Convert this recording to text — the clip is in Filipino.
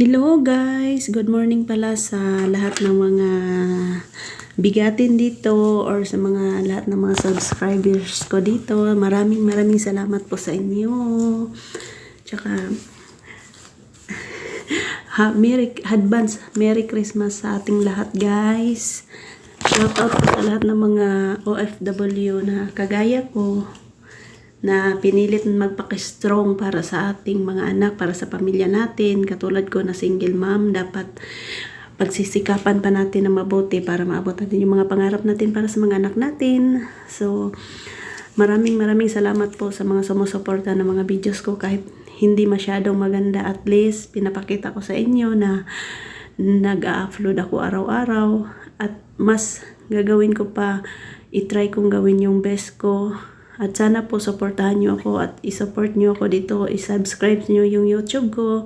Hello guys! Good morning pala sa lahat ng mga bigatin dito or sa mga lahat ng mga subscribers ko dito. Maraming salamat po sa inyo. Tsaka advance Merry Christmas sa ating lahat guys. Shout out po sa lahat ng mga OFW na kagaya ko, na pinilit magpaka-strong para sa ating mga anak, para sa pamilya natin. Katulad ko na single mom, dapat pagsisikapan pa natin na mabuti para maabot natin yung mga pangarap natin para sa mga anak natin. So, maraming salamat po sa mga sumusuporta ng mga videos ko kahit hindi masyadong maganda. At least, pinapakita ko sa inyo na nag-upload ako araw-araw at mas gagawin ko pa, itry kong gawin yung best ko. At sana po supportahan nyo ako at isupport nyo ako dito, isubscribe nyo yung YouTube ko.